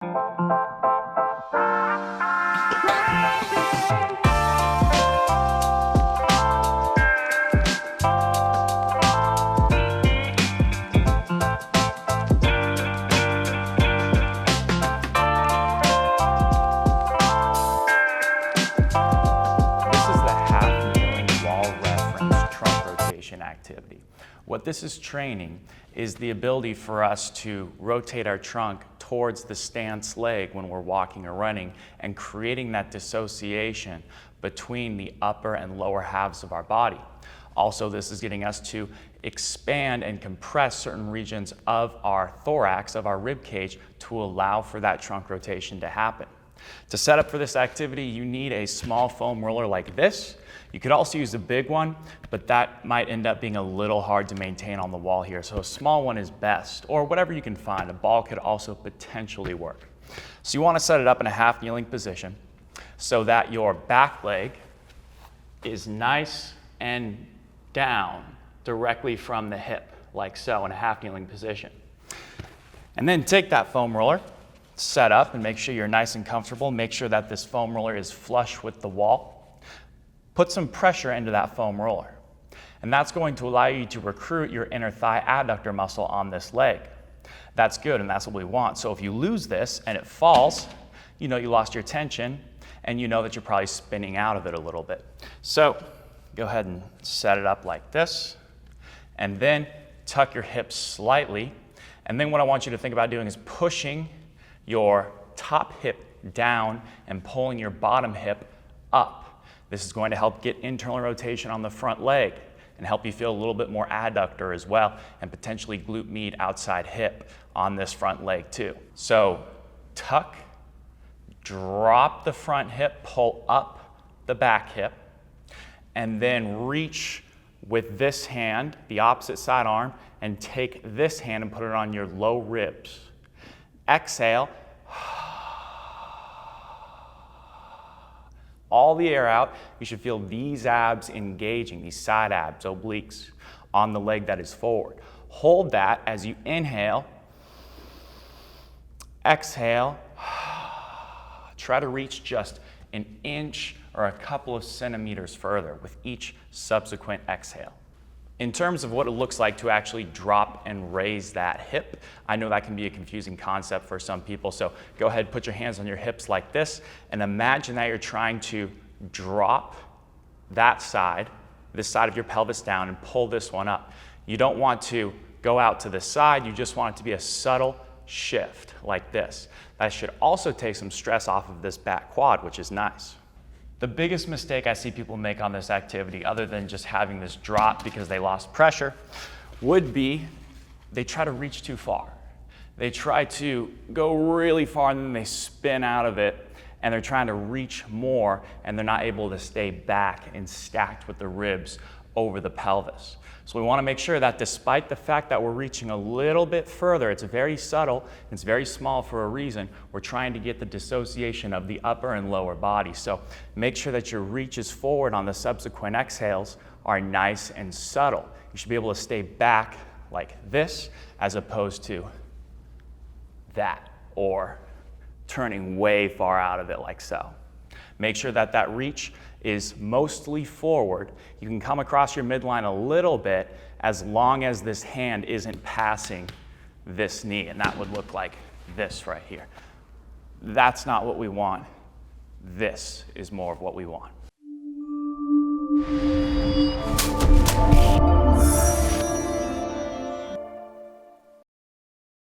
Activity. What this is training is the ability for us to rotate our trunk towards the stance leg when we're walking or running, and creating that dissociation between the upper and lower halves of our body. Also, this is getting us to expand and compress certain regions of our thorax, of our rib cage, to allow for that trunk rotation to happen. To set up for this activity, you need a small foam roller like this. You could also use a big one, but that might end up being a little hard to maintain on the wall here. So a small one is best, or whatever you can find. A ball could also potentially work. So you want to set it up in a half kneeling position so that your back leg is nice and down directly from the hip, like so, in a half kneeling position. And then take that foam roller, set up, and make sure you're nice and comfortable. Make sure that this foam roller is flush with the wall. Put some pressure into that foam roller, and that's going to allow you to recruit your inner thigh adductor muscle on this leg. That's good, and that's what we want. So if you lose this and it falls, you know you lost your tension, and you know that you're probably spinning out of it a little bit. So go ahead and set it up like this, and then tuck your hips slightly. And then what I want you to think about doing is pushing your top hip down and pulling your bottom hip up. This is going to help get internal rotation on the front leg and help you feel a little bit more adductor as well, and potentially glute med outside hip on this front leg too. So tuck, drop the front hip, pull up the back hip, and then reach with this hand, the opposite side arm, and take this hand and put it on your low ribs. Exhale. All the air out. You should feel these abs engaging, these side abs, obliques, on the leg that is forward. Hold that as you inhale. Exhale. Try to reach just an inch or a couple of centimeters further with each subsequent exhale. In terms of what it looks like to actually drop and raise that hip, I know that can be a confusing concept for some people, so go ahead, put your hands on your hips like this, and imagine that you're trying to drop that side, this side of your pelvis down, and pull this one up. You don't want to go out to the side, you just want it to be a subtle shift like this. That should also take some stress off of this back quad, which is nice. The biggest mistake I see people make on this activity, other than just having this drop because they lost pressure, would be they try to reach too far. They try to go really far and then they spin out of it, and they're trying to reach more, and they're not able to stay back and stacked with the ribs over the pelvis. So we want to make sure that despite the fact that we're reaching a little bit further, it's very subtle, it's very small for a reason, we're trying to get the dissociation of the upper and lower body. So make sure that your reaches forward on the subsequent exhales are nice and subtle. You should be able to stay back like this as opposed to that, or turning way far out of it like so. Make sure that that reach is mostly forward. You can come across your midline a little bit as long as this hand isn't passing this knee, and that would look like this right here. That's not what we want. This is more of what we want.